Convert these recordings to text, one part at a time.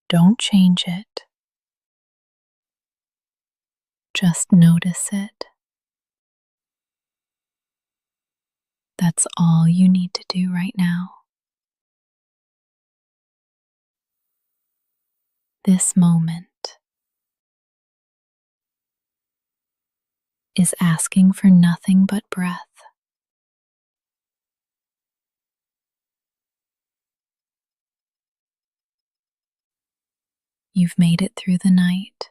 Don't change it. Just notice it. That's all you need to do right now. This moment is asking for nothing but breath. You've made it through the night.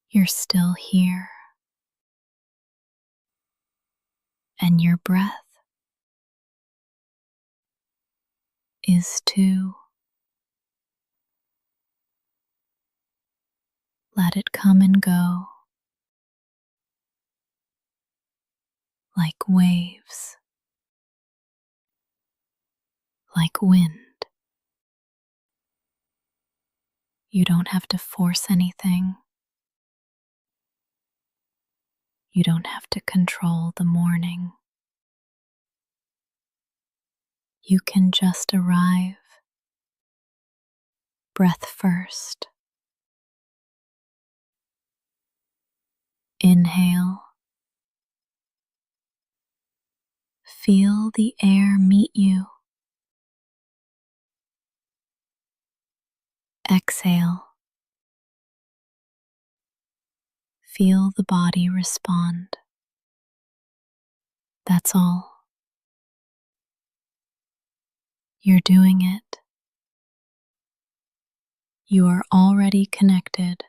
You're still here. And your breath is too. Let it come and go like waves, like wind. You don't have to force anything. You don't have to control the morning. You can just arrive. Breath first. Inhale. Feel the air meet you. Exhale. Feel the body respond. That's all. You're doing it. You are already connected,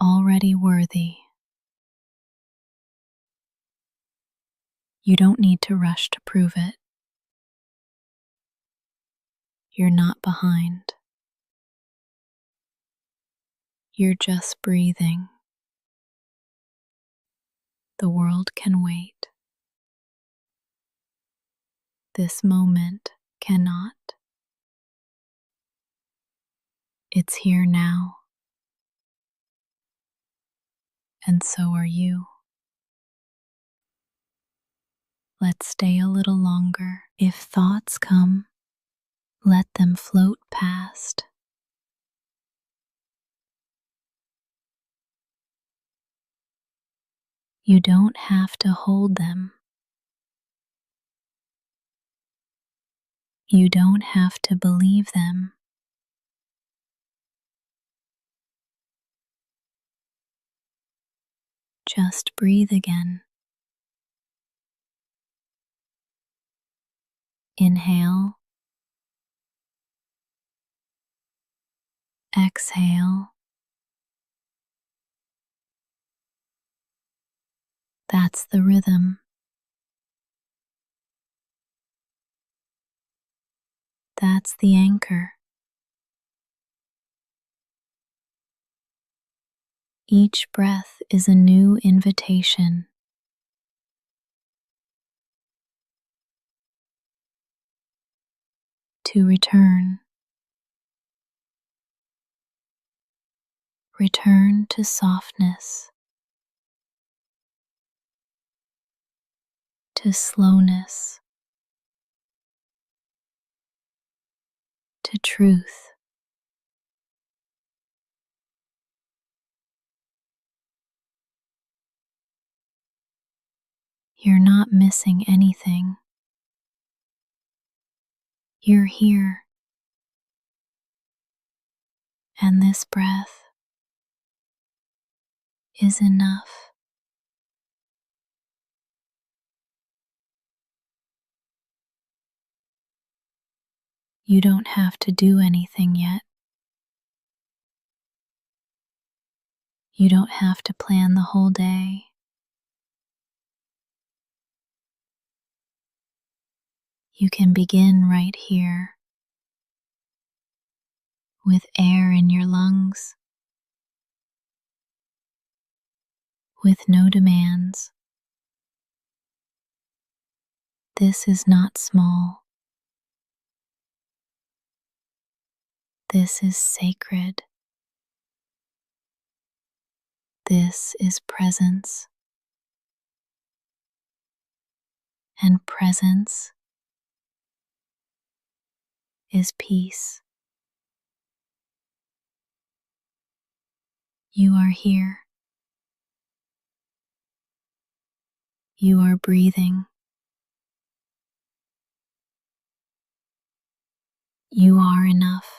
already worthy. You don't need to rush to prove it. You're not behind. You're just breathing. The world can wait. This moment cannot. It's here now. And so are you. Let's stay a little longer. If thoughts come, let them float past. You don't have to hold them. You don't have to believe them. Just breathe again. Inhale. Exhale. That's the rhythm. That's the anchor. Each breath is a new invitation. To return. Return to softness. To slowness. To truth. You're not missing anything. You're here. And this breath is enough. You don't have to do anything yet. You don't have to plan the whole day. You can begin right here, with air in your lungs, with no demands. This is not small. This is sacred. This is presence. And presence is peace. You are here. You are breathing. You are enough.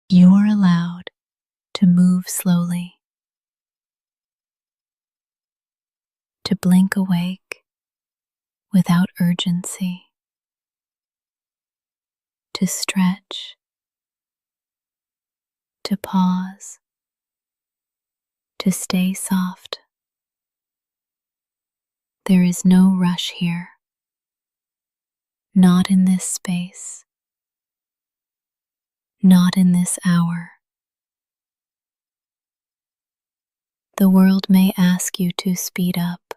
You are allowed to move slowly, to blink awake without urgency, to stretch, to pause, to stay soft. There is no rush here, not in this space, not in this hour. The world may ask you to speed up,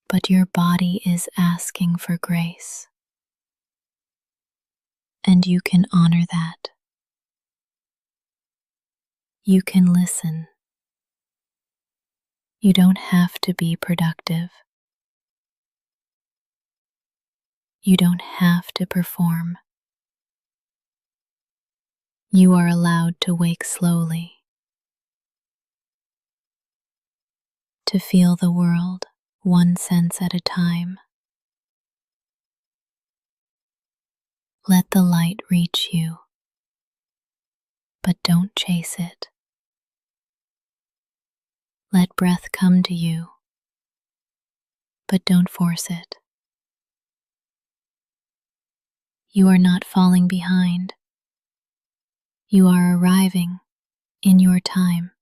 but your body is asking for grace, and you can honor that. You can listen. You don't have to be productive. You don't have to perform. You are allowed to wake slowly, to feel the world one sense at a time. Let the light reach you, but don't chase it. Let breath come to you, but don't force it. You are not falling behind. You are arriving in your time.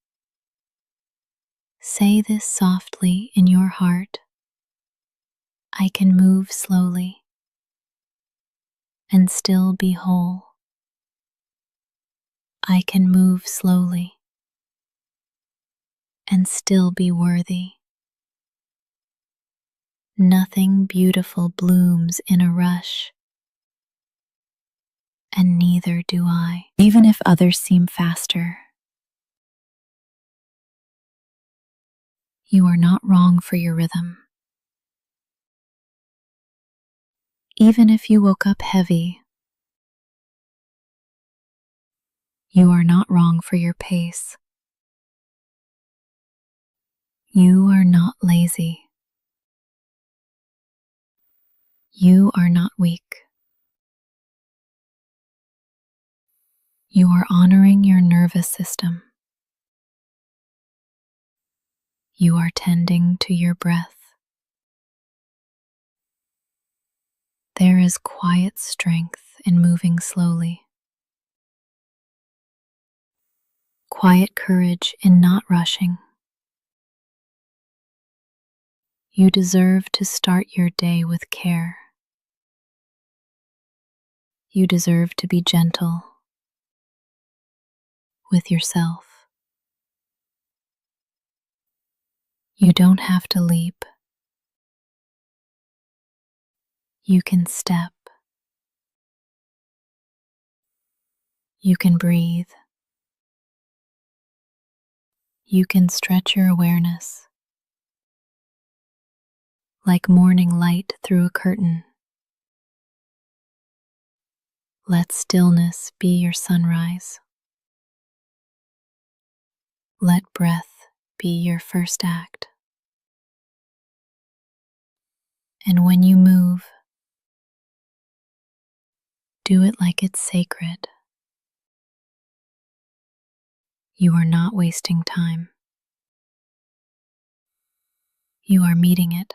Say this softly in your heart. I can move slowly and still be whole. I can move slowly and still be worthy. Nothing beautiful blooms in a rush, and neither do I, even if others seem faster. You are not wrong for your rhythm. Even if you woke up heavy, you are not wrong for your pace. You are not lazy. You are not weak. You are honoring your nervous system. You are tending to your breath. There is quiet strength in moving slowly, quiet courage in not rushing. You deserve to start your day with care. You deserve to be gentle with yourself. You don't have to leap. You can step. You can breathe. You can stretch your awareness like morning light through a curtain. Let stillness be your sunrise. Let breath be your first act. And when you move, do it like it's sacred. You are not wasting time. You are meeting it.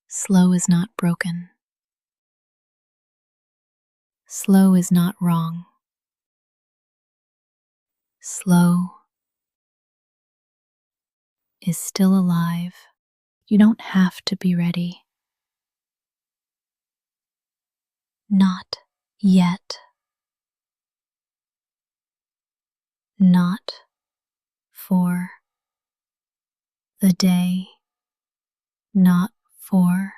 Slow is not broken. Slow is not wrong. Slow is still alive. You don't have to be ready. Not yet. Not for the day. Not for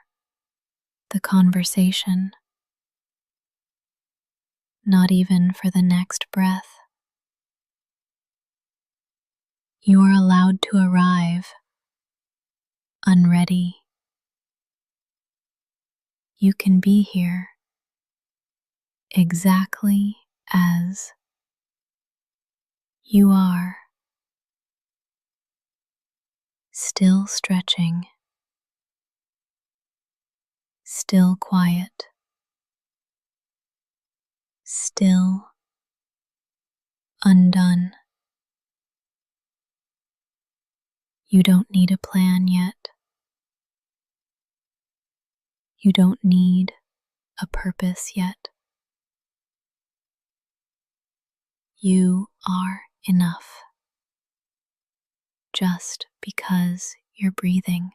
the conversation. Not even for the next breath. You are allowed to arrive unready. You can be here exactly as you are, still stretching, still quiet, still undone. You don't need a plan yet. You don't need a purpose yet. You are enough just because you're breathing.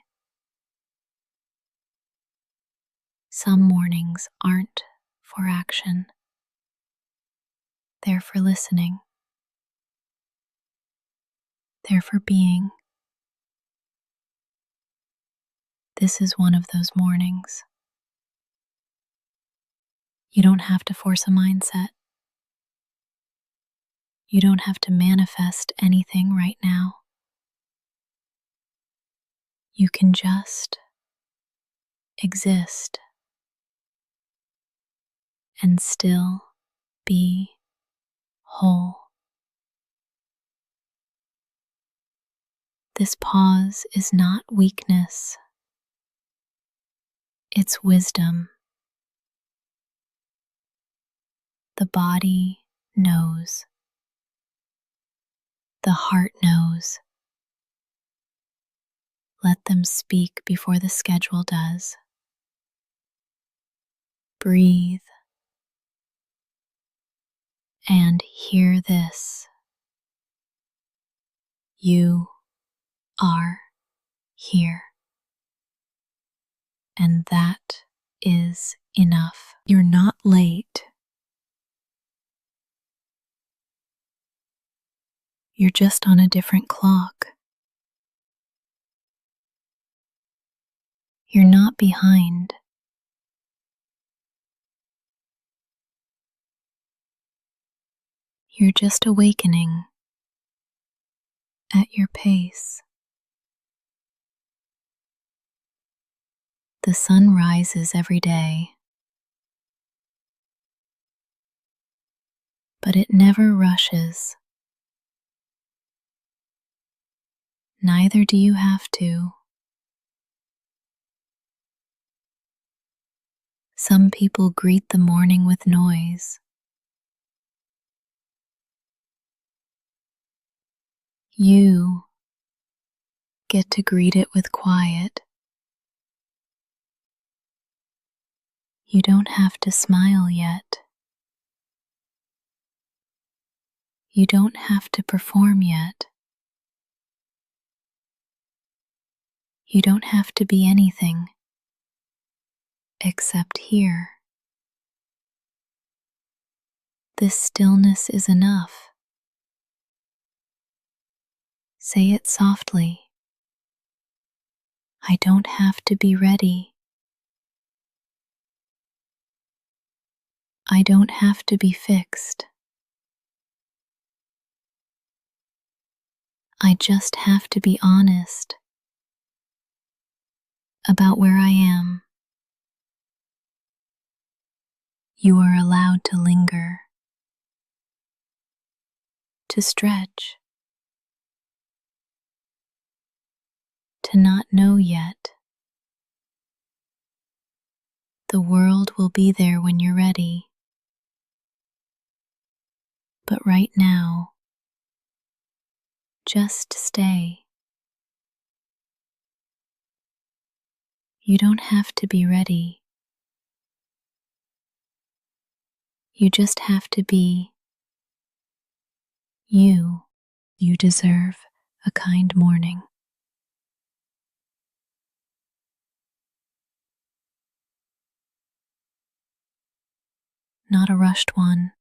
Some mornings aren't for action, they're for listening, they're for being. This is one of those mornings. You don't have to force a mindset. You don't have to manifest anything right now. You can just exist and still be whole. This pause is not weakness, it's wisdom. The body knows. The heart knows. Let them speak before the schedule does. Breathe and hear this. You are here. And that is enough. You're not late. You're just on a different clock. You're not behind. You're just awakening at your pace. The sun rises every day, but it never rushes. Neither do you have to. Some people greet the morning with noise. You get to greet it with quiet. You don't have to smile yet. You don't have to perform yet. You don't have to be anything except here. This stillness is enough. Say it softly. I don't have to be ready. I don't have to be fixed. I just have to be honest about where I am. You are allowed to linger, to stretch, to not know yet. The world will be there when you're ready. But right now, just stay. You don't have to be ready. You just have to be you. You deserve a kind morning. Not a rushed one.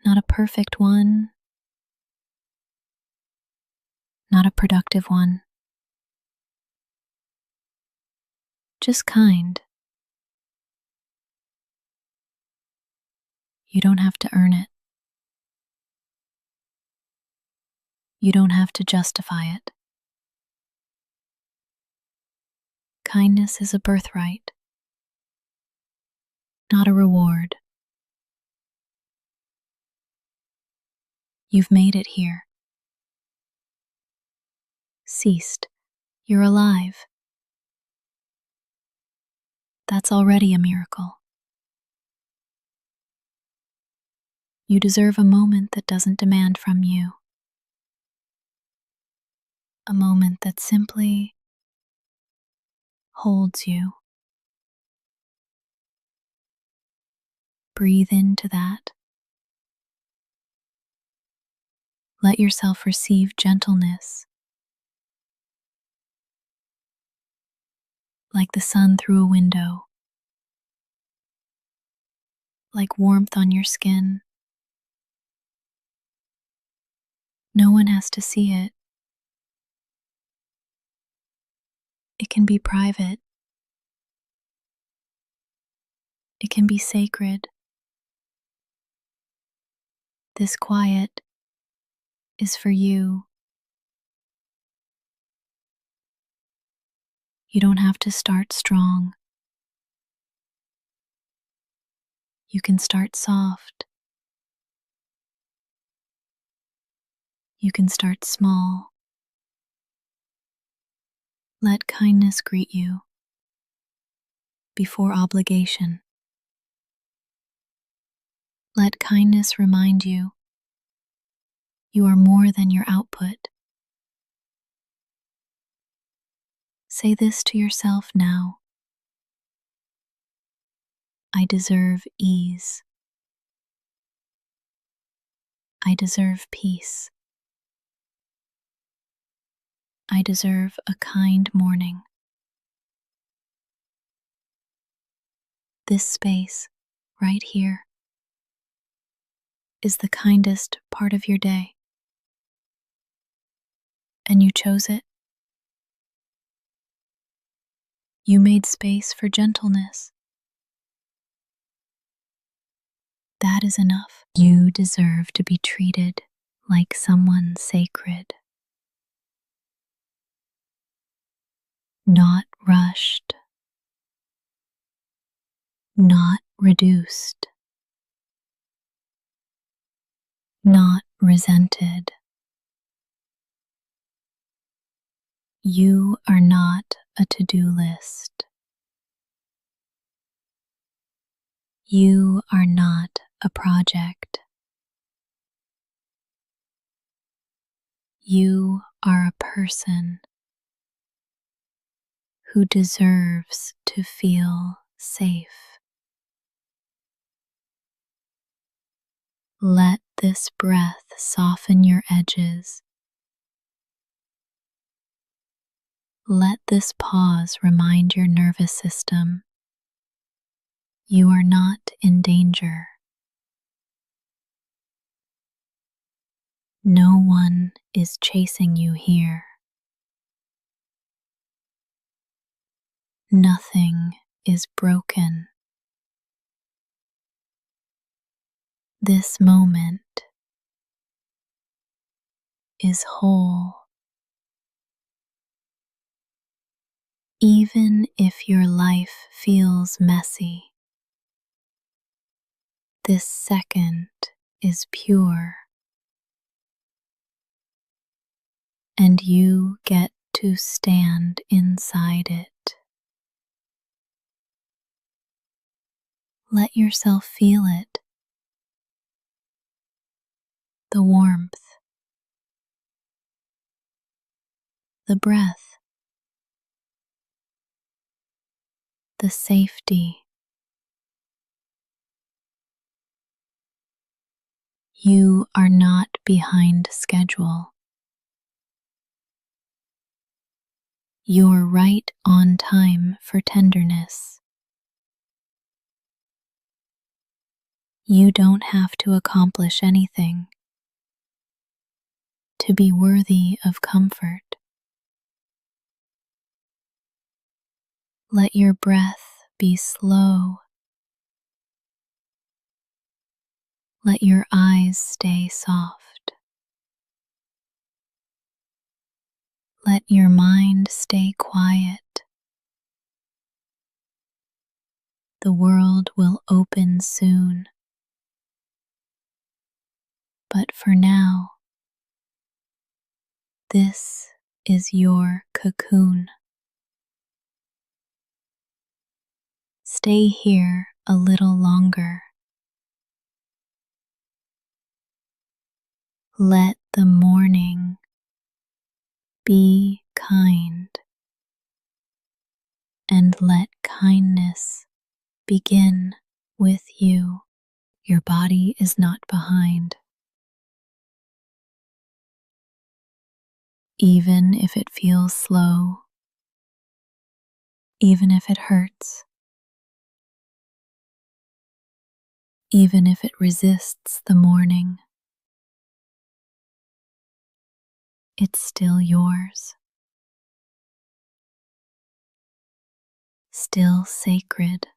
Not a perfect one. Not a productive one. Just kind. You don't have to earn it. You don't have to justify it. kindness is a birthright, not a reward. You've made it here. Ceased. You're alive. That's already a miracle. You deserve a moment that doesn't demand from you. A moment that simply holds you. Breathe into that. Let yourself receive gentleness, like the sun through a window, like warmth on your skin. No one has to see it. It can be private. It can be sacred. This quiet is for you. You don't have to start strong. You can start soft. You can start small. Let kindness greet you before obligation. Let kindness remind you you are more than your output. Say this to yourself now. I deserve ease. I deserve peace. I deserve a kind morning. This space, right here, is the kindest part of your day. And you chose it. You made space for gentleness. That is enough. You deserve to be treated like someone sacred. Not rushed. Not reduced. Not resented. You are not a to-do list. You are not a project. You are a person who deserves to feel safe. Let this breath soften your edges. Let this pause remind your nervous system you are not in danger. No one is chasing you here. Nothing is broken. This moment is whole. Even if your life feels messy, this second is pure. And you get to stand inside it. Let yourself feel it. The warmth, the breath, the safety. You are not behind schedule. You're right on time for tenderness. You don't have to accomplish anything to be worthy of comfort. Let your breath be slow. Let your eyes stay soft. Let your mind stay quiet. the world will open soon. But for now, this is your cocoon. Stay here a little longer. Let the morning be kind, and let kindness begin with you. Your body is not behind. Even if it feels slow, even if it hurts, even if it resists the morning, it's still yours, still sacred.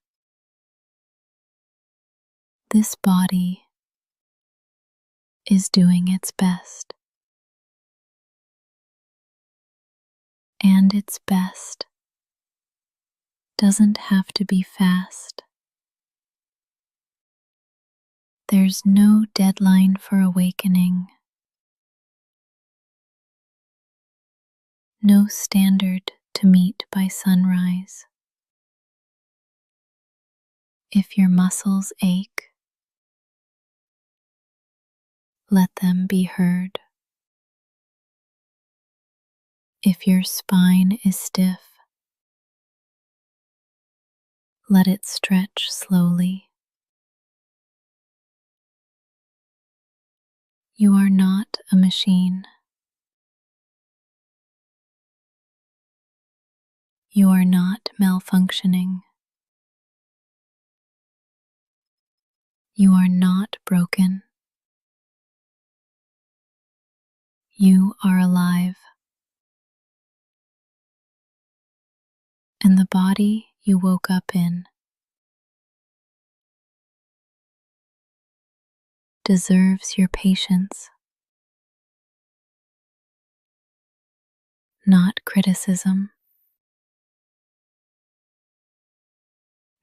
This body is doing its best, and its best doesn't have to be fast. There's no deadline for awakening, no standard to meet by sunrise. If your muscles ache, let them be heard. If your spine is stiff, let it stretch slowly. You are not a machine. You are not malfunctioning. You are not broken. You are alive. And the body you woke up in deserves your patience, not criticism,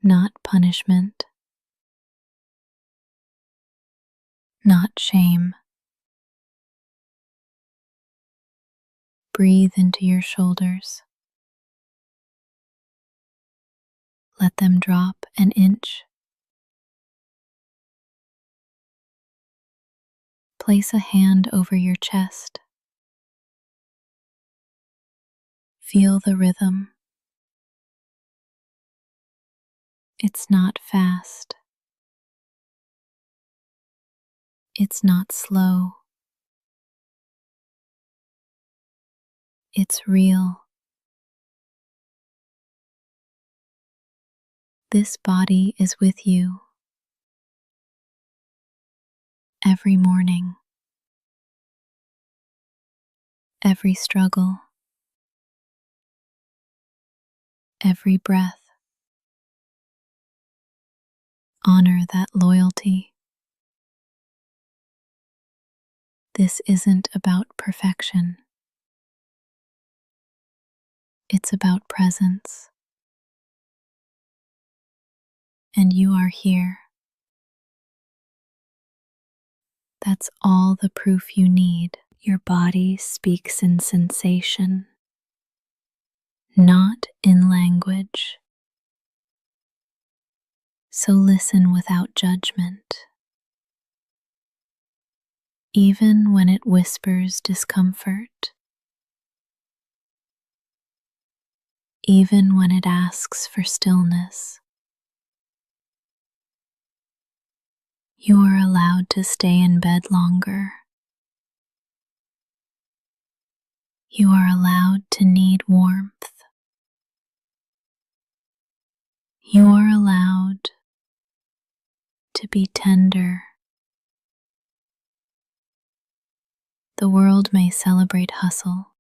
not punishment, not shame. Breathe into your shoulders. Let them drop an inch. Place a hand over your chest. Feel the rhythm. It's not fast. It's not slow. It's real. This body is with you every morning, every struggle, every breath. Honor that loyalty. This isn't about perfection. It's about presence. And you are here. That's all the proof you need. Your body speaks in sensation, not in language. So listen without judgment. Even when it whispers discomfort, even when it asks for stillness, you are allowed to stay in bed longer. You are allowed to need warmth. You are allowed to be tender. The world may celebrate hustle,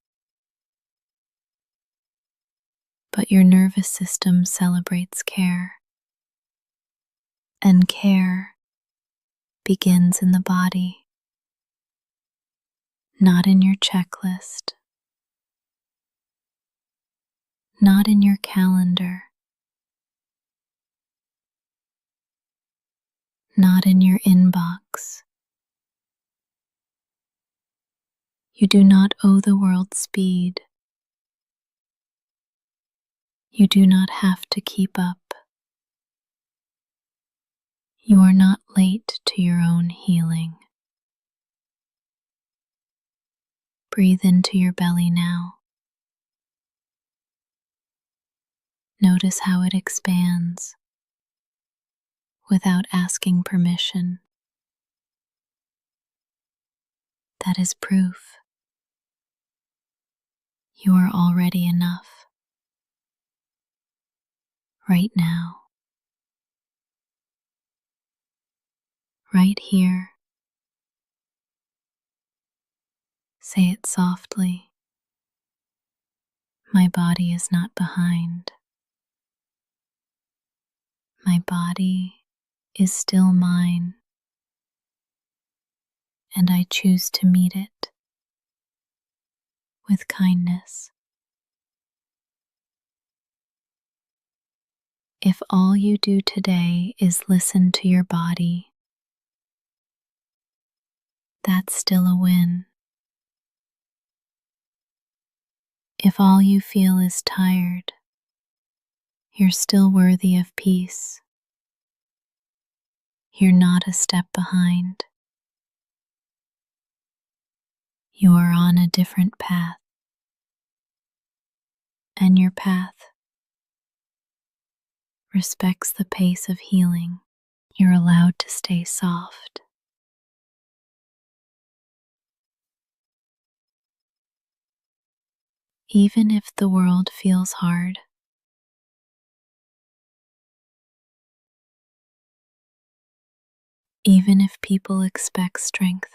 but your nervous system celebrates care. And care begins in the body, not in your checklist, not in your calendar, not in your inbox. You do not owe the world speed. You do not have to keep up. You are not late to your own healing. Breathe into your belly now. Notice how it expands without asking permission. That is proof you are already enough right now, right here. Say it softly. My body is not behind. My body is still mine, and I choose to meet it with kindness. If all you do today is listen to your body, that's still a win. If all you feel is tired, you're still worthy of peace. You're not a step behind. You are on a different path, and your path respects the pace of healing. You're allowed to stay soft. Even if the world feels hard, even if people expect strength,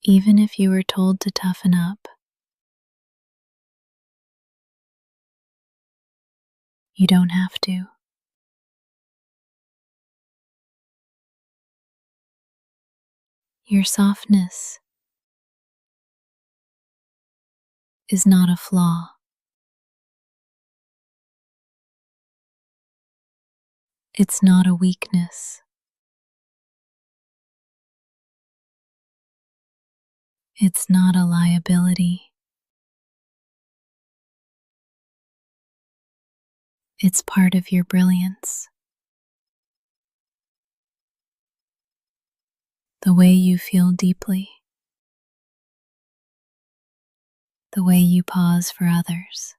even if you were told to toughen up, you don't have to. Your softness is not a flaw. It's not a weakness. It's not a liability. It's part of your brilliance. The way you feel deeply, the way you pause for others,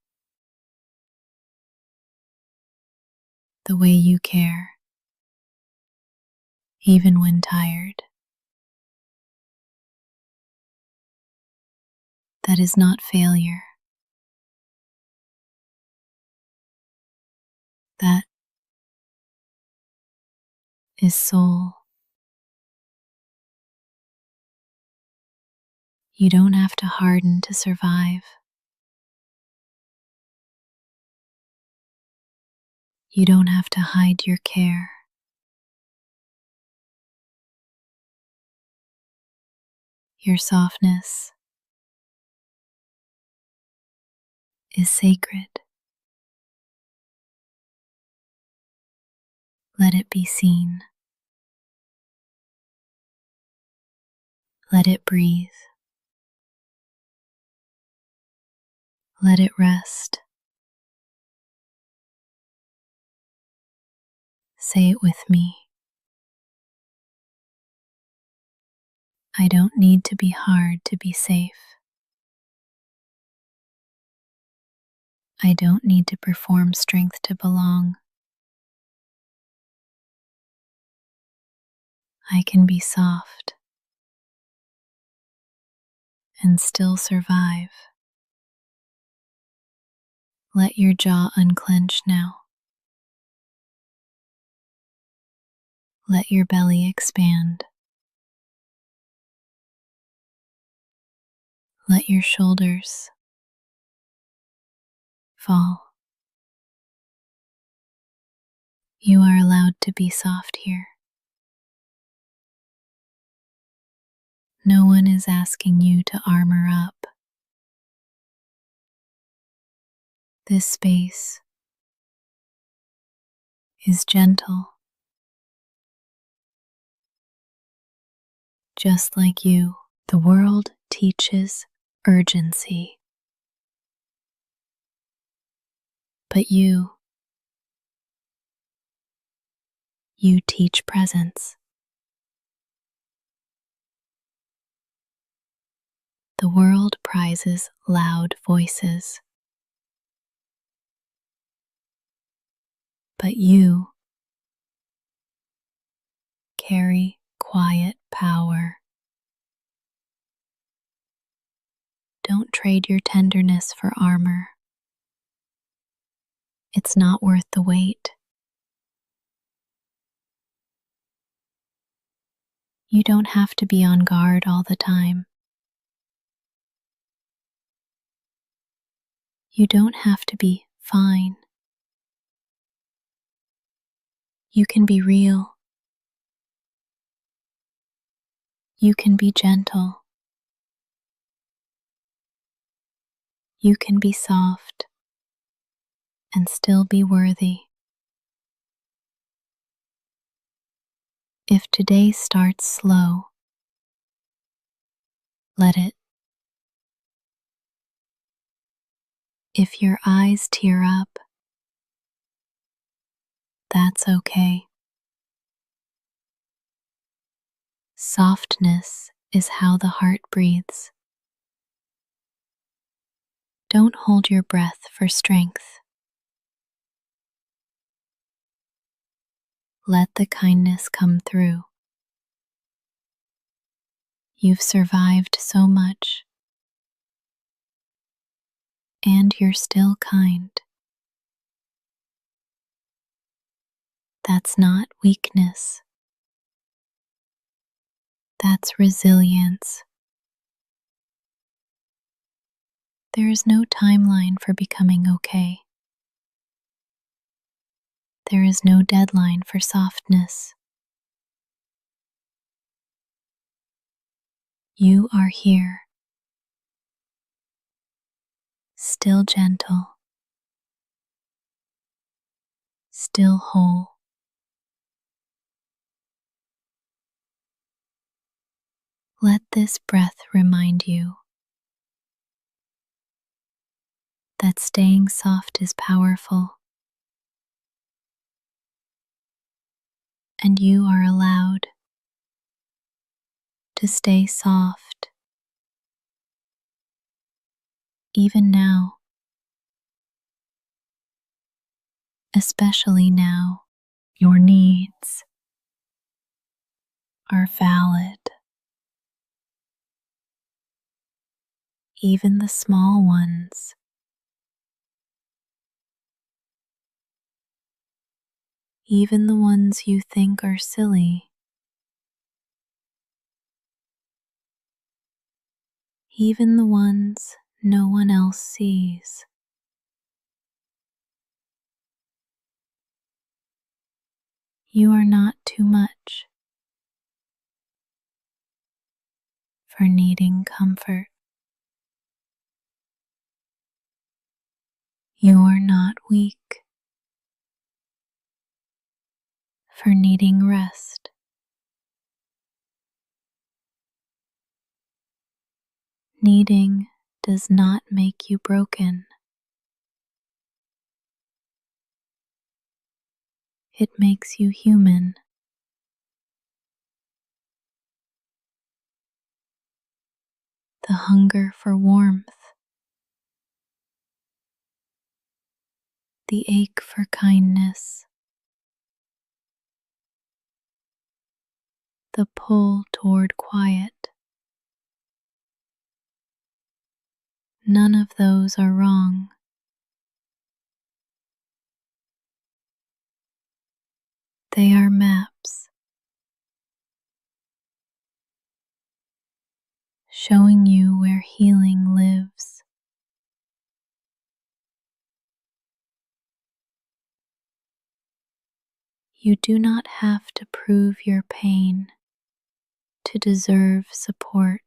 the way you care, even when tired. That is not failure. That is soul. You don't have to harden to survive. You don't have to hide your care. Your softness is sacred. Let it be seen. Let it breathe. Let it rest. Say it with me. I don't need to be hard to be safe. I don't need to perform strength to belong. I can be soft and still survive. Let your jaw unclench now. Let your belly expand. Let your shoulders fall. You are allowed to be soft here. No one is asking you to armor up. This space is gentle, just like you. The world teaches urgency, but you teach presence. The world prizes loud voices, but you carry quiet power. Don't trade your tenderness for armor. It's not worth the weight. You don't have to be on guard all the time. You don't have to be fine. You can be real. You can be gentle. You can be soft and still be worthy. If today starts slow, let it. If your eyes tear up, that's okay. Softness is how the heart breathes. Don't hold your breath for strength. Let the kindness come through. You've survived so much, and you're still kind. That's not weakness. That's resilience. There is no timeline for becoming okay. There is no deadline for softness. You are here, still gentle, still whole. Let this breath remind you that staying soft is powerful, and you are allowed to stay soft even now, especially now. Your needs are valid, even the small ones. Even the ones you think are silly. Even the ones no one else sees. You are not too much for needing comfort. You are not weak for needing rest. Needing does not make you broken. It makes you human. The hunger for warmth, the ache for kindness, the pull toward quiet. None of those are wrong. They are maps showing you where healing lives. You do not have to prove your pain to deserve support.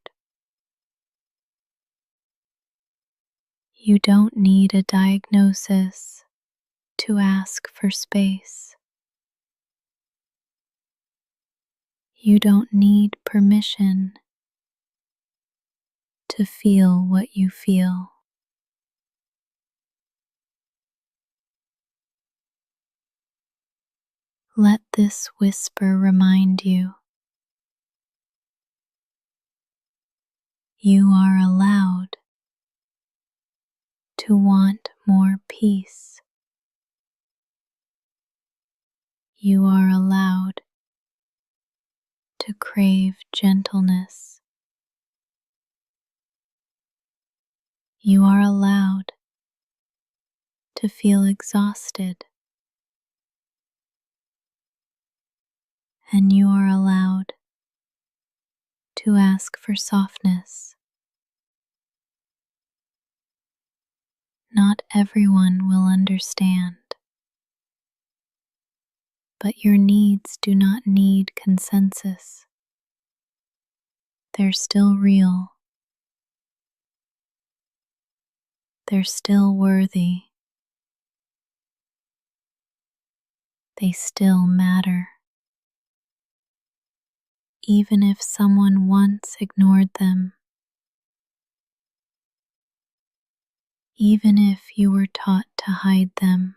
You don't need a diagnosis to ask for space. You don't need permission to feel what you feel. Let this whisper remind you you are allowed to want more peace. You are allowed to crave gentleness. You are allowed to feel exhausted. And you are allowed to ask for softness. Not everyone will understand, but your needs do not need consensus. They're still real. They're still worthy. They still matter. Even if someone once ignored them, even if you were taught to hide them,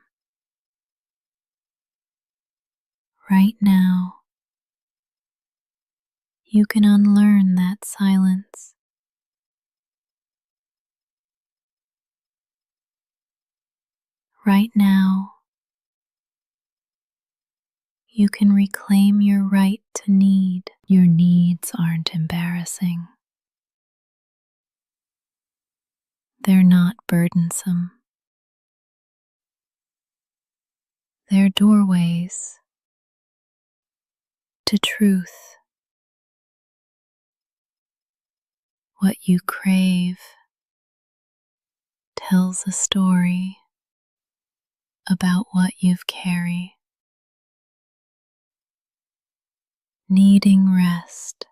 right now you can unlearn that silence. Right now you can reclaim your right to need. Your needs aren't embarrassing. They're not burdensome. They're doorways to truth. What you crave tells a story about what you've carried. Needing rest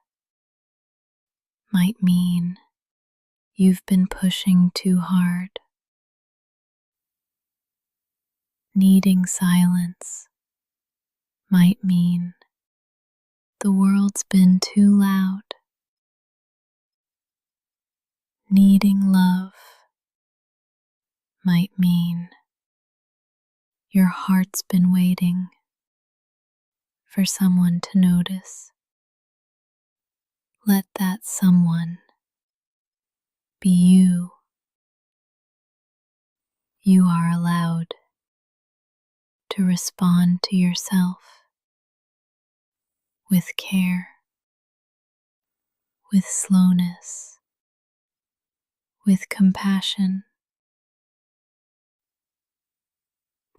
might mean you've been pushing too hard. Needing silence might mean the world's been too loud. Needing love might mean your heart's been waiting for someone to notice. Let that someone be you. You are allowed to respond to yourself with care, with slowness, with compassion.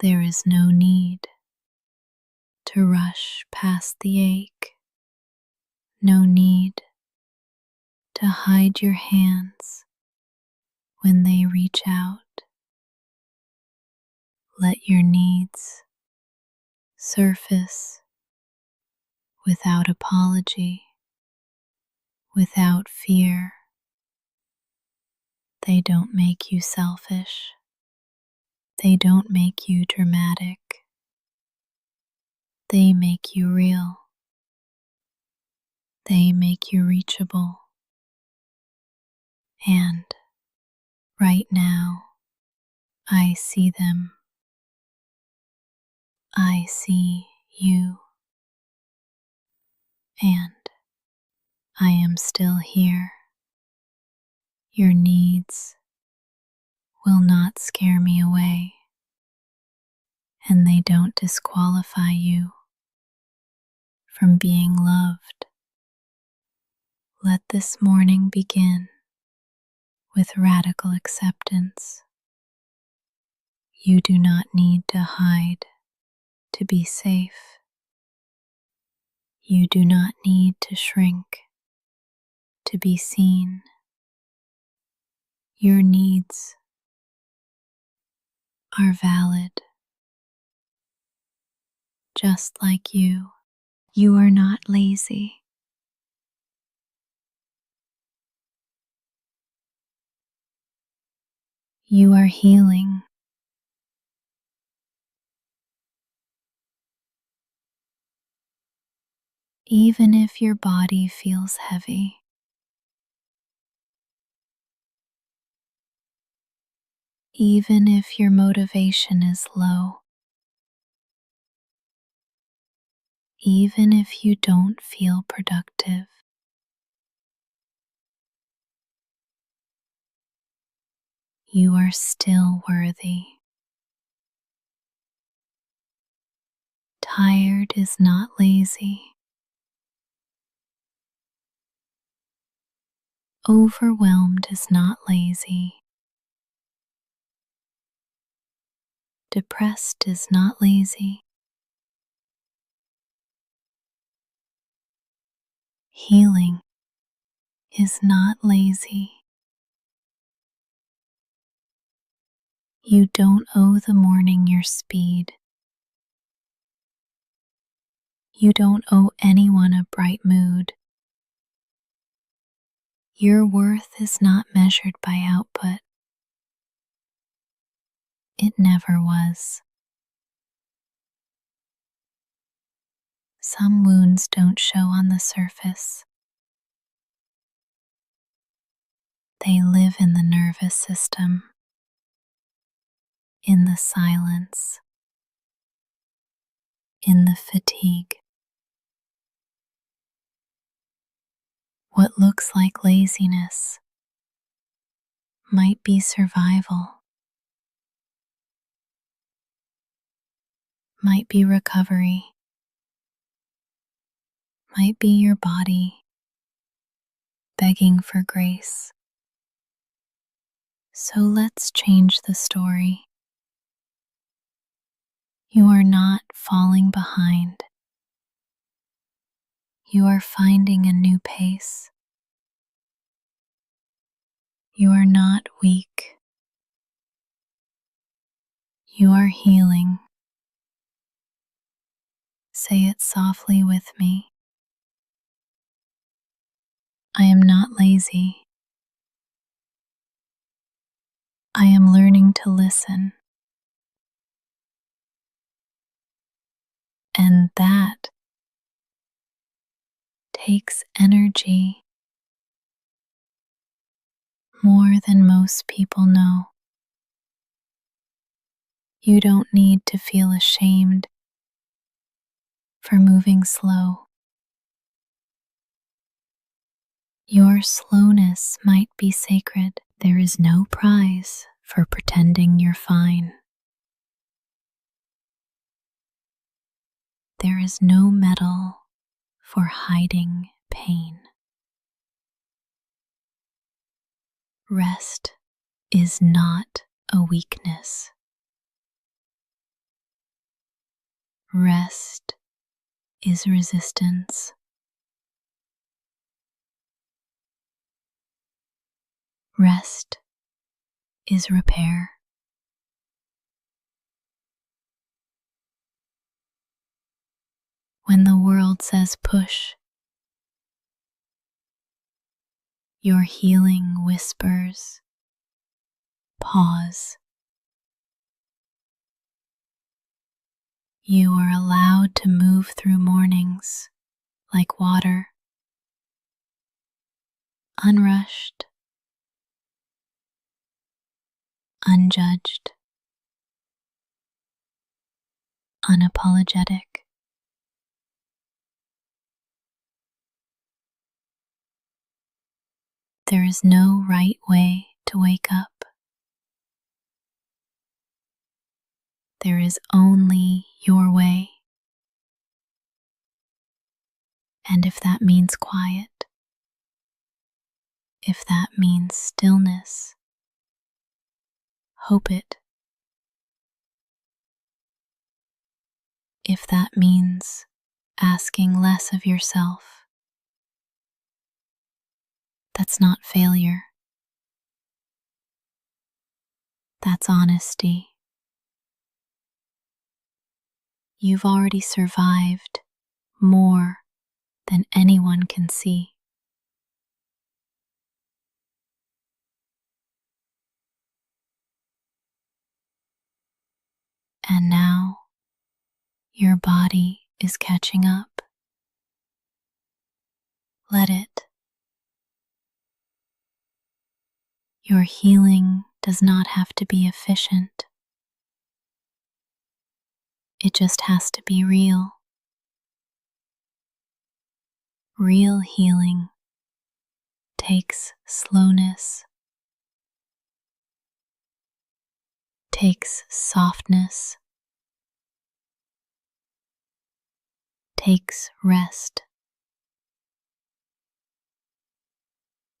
There is no need to rush past the ache, no need to hide your hands when they reach out. Let your needs surface without apology, without fear. They don't make you selfish. They don't make you dramatic. They make you real. They make you reachable. And right now, I see them. I see you. And I am still here. Your needs will not scare me away, and they don't disqualify you from being loved. Let this morning begin with radical acceptance. You do not need to hide to be safe. You do not need to shrink to be seen. Your needs are valid, just like you. You are not lazy. You are healing. even if your body feels heavy. Even if your motivation is low. Even if you don't feel productive. You are still worthy. Tired is not lazy. Overwhelmed is not lazy. Depressed is not lazy. Healing is not lazy. You don't owe the morning your speed. You don't owe anyone a bright mood. Your worth is not measured by output. It never was. Some wounds don't show on the surface. They live in the nervous system, in the silence, in the fatigue. What looks like laziness might be survival, might be recovery, might be your body begging for grace. So let's change the story. You are not falling behind. You are finding a new pace. You are not weak. You are healing. Say it softly with me. I am not lazy. I am learning to listen. And that takes energy more than most people know. You don't need to feel ashamed for moving slow. Your slowness might be sacred. There is no prize for pretending you're fine. There is no medal for hiding pain. Rest is not a weakness. Rest is resistance. Rest is repair. When the world says push, your healing whispers, pause. You are allowed to move through mornings like water, unrushed, unjudged, unapologetic. There is no right way to wake up. There is only your way. And if that means quiet, if that means stillness, hope it. If that means asking less of yourself, that's not failure. That's honesty. You've already survived more than anyone can see. And now your body is catching up. Let it. Your healing does not have to be efficient. It just has to be real. Real healing takes slowness, takes softness, takes rest.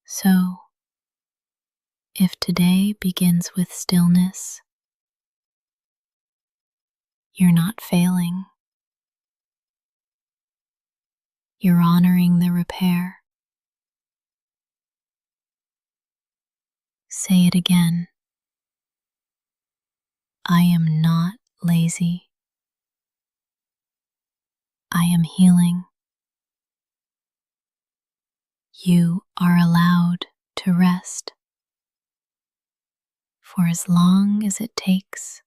So, if today begins with stillness, you're not failing. You're honoring the repair. Say it again. I am not lazy. I am healing. You are allowed to rest for as long as it takes.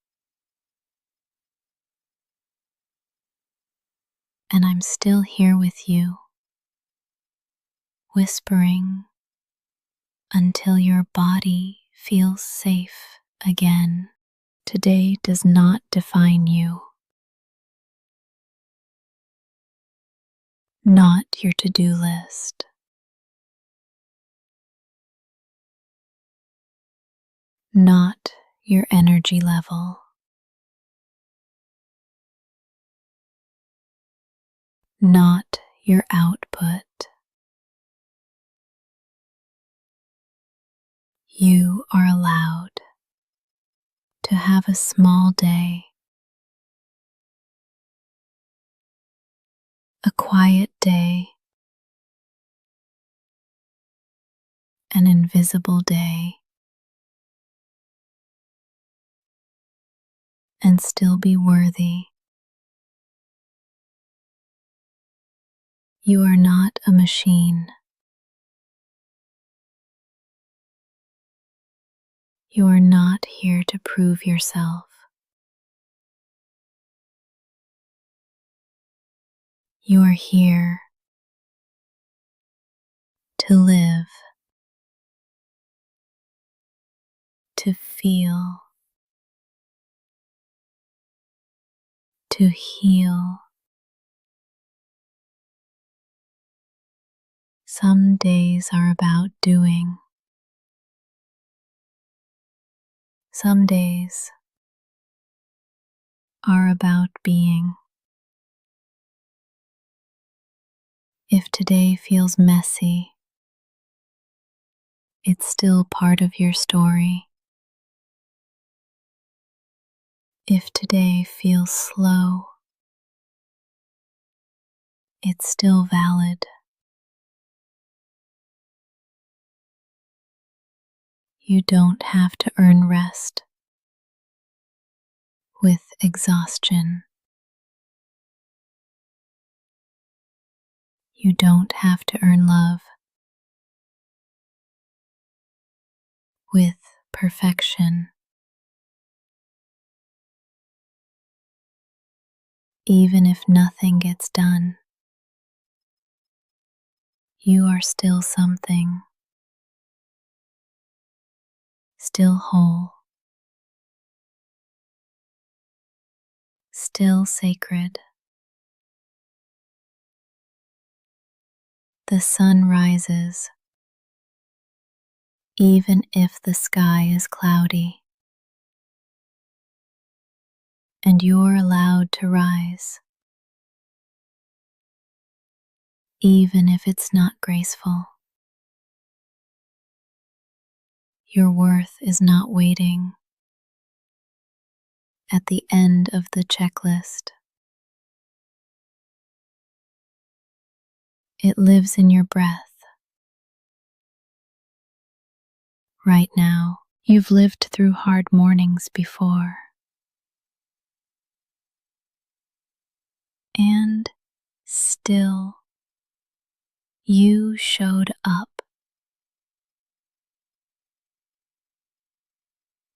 And I'm still here with you, whispering until your body feels safe again. Today does not define you, not your to-do list, not your energy level, not your output. You are allowed to have a small day, a quiet day, an invisible day, and still be worthy. You are not a machine. You are not here to prove yourself. You are here to live, to feel, to heal. Some days are about doing. Some days are about being. If today feels messy, it's still part of your story. If today feels slow, it's still valid. You don't have to earn rest with exhaustion. You don't have to earn love with perfection. Even if nothing gets done, you are still something, still whole, still sacred. The sun rises, even if the sky is cloudy, and you're allowed to rise, even if it's not graceful. Your worth is not waiting at the end of the checklist. It lives in your breath. Right now, you've lived through hard mornings before. And still, you showed up.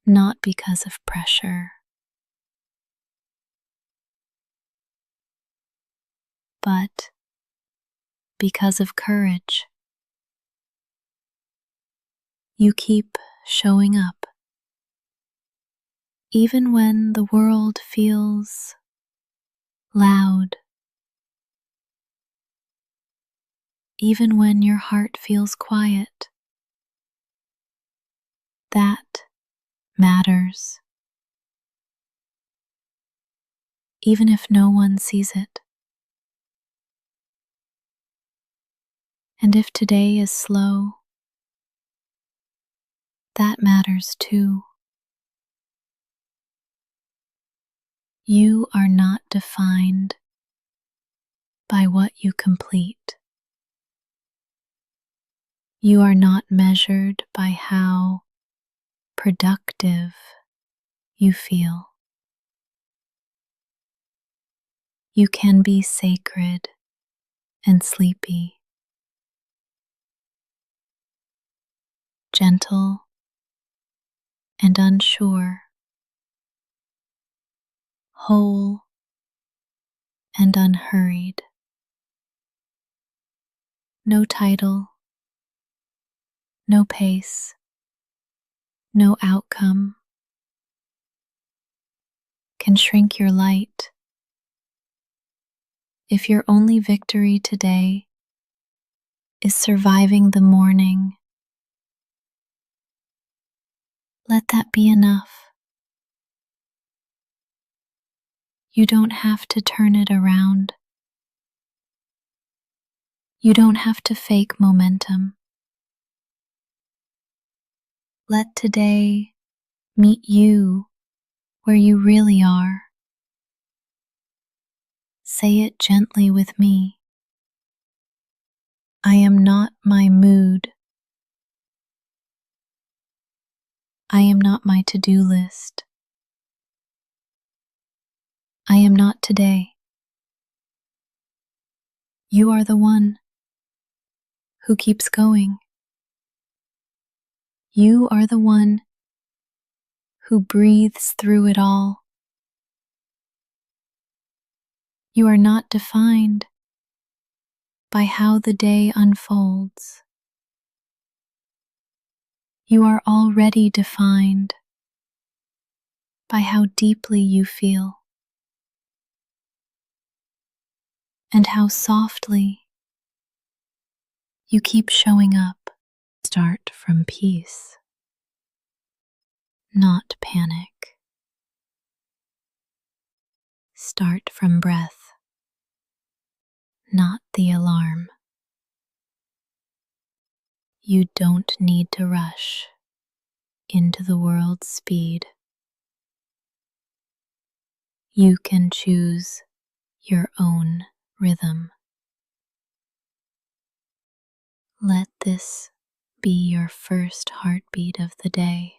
Not because of pressure, but because of courage. You keep showing up, even when the world feels loud, even when your heart feels quiet. That matters, even if no one sees it. And if today is slow, that matters too. You are not defined by what you complete. You are not measured by how productive you feel. You can be sacred and sleepy, gentle and unsure, whole and unhurried. No title, no pace, no outcome can shrink your light. If your only victory today is surviving the morning, let that be enough. You don't have to turn it around. You don't have to fake momentum. Let today meet you where you really are. Say it gently with me. I am not my mood. I am not my to-do list. I am not today. You are the one who keeps going. You are the one who breathes through it all. You are not defined by how the day unfolds. You are already defined by how deeply you feel and how softly you keep showing up. Start from peace, not panic. Start from breath, not the alarm. You don't need to rush into the world's speed. You can choose your own rhythm. Let this be your first heartbeat of the day.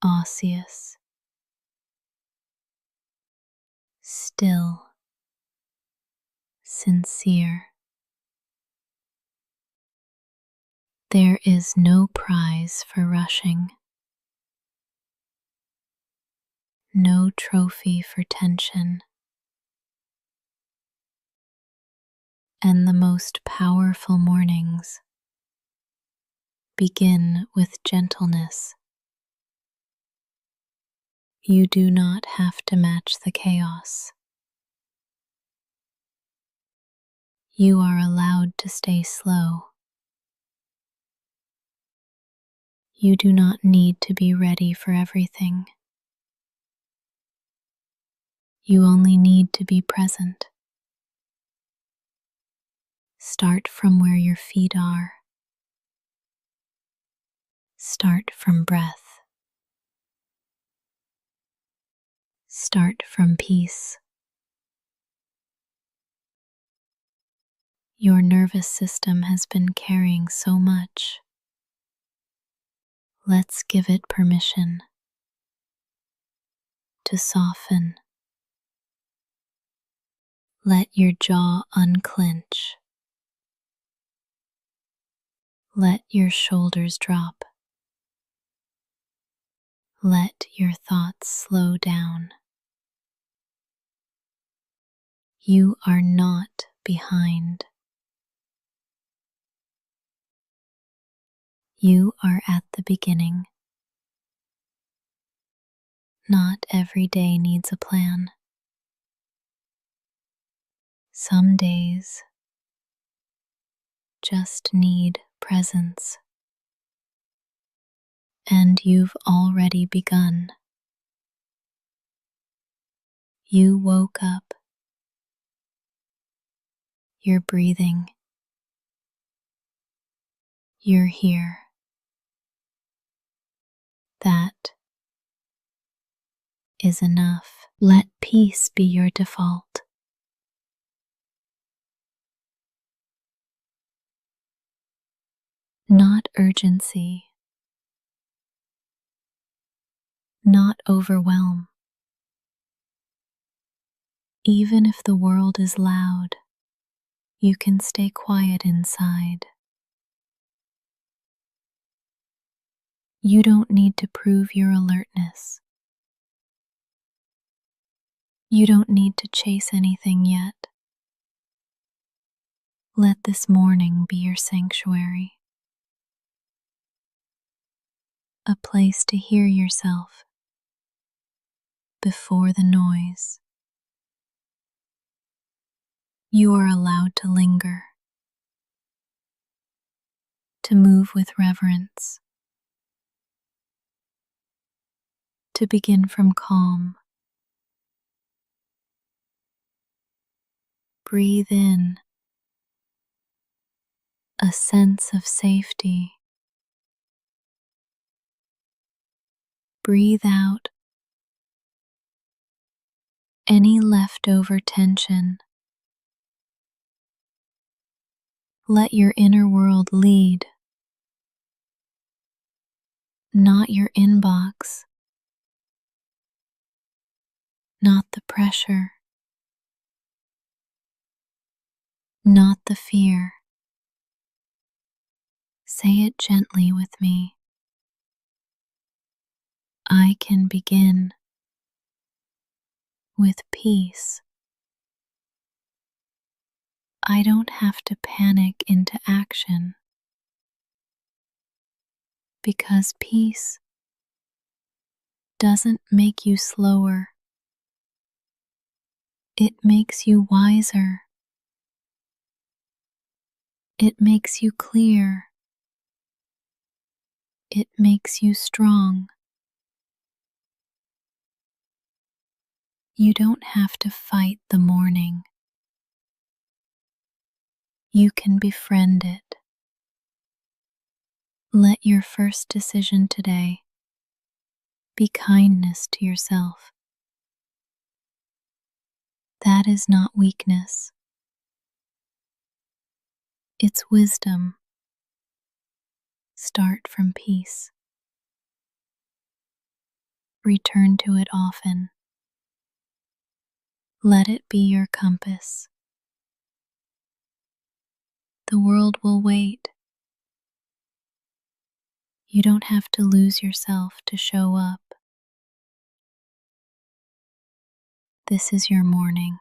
Osseous, still, sincere. There is no prize for rushing, no trophy for tension, and the most powerful mornings begin with gentleness. You do not have to match the chaos. You are allowed to stay slow. You do not need to be ready for everything. You only need to be present. Start from where your feet are. Start from breath. Start from peace. Your nervous system has been carrying so much. Let's give it permission to soften. Let your jaw unclench. Let your shoulders drop. Let your thoughts slow down. You are not behind. You are at the beginning. Not every day needs a plan. Some days just need presence. And you've already begun. You woke up. You're breathing. You're here. That is enough. Let peace be your default. Not urgency. Not overwhelm. Even if the world is loud, you can stay quiet inside. You don't need to prove your alertness. You don't need to chase anything yet. Let this morning be your sanctuary. A place to hear yourself before the noise. You are allowed to linger, to move with reverence, to begin from calm. Breathe in a sense of safety. Breathe out any leftover tension. Let your inner world lead, not your inbox, not the pressure, not the fear. Say it gently with me. I can begin with peace. I don't have to panic into action, because peace doesn't make you slower. It makes you wiser. It makes you clear. It makes you strong. You don't have to fight the morning. You can befriend it. Let your first decision today be kindness to yourself. That is not weakness. It's wisdom. Start from peace. Return to it often. Let it be your compass. The world will wait. You don't have to lose yourself to show up. This is your morning.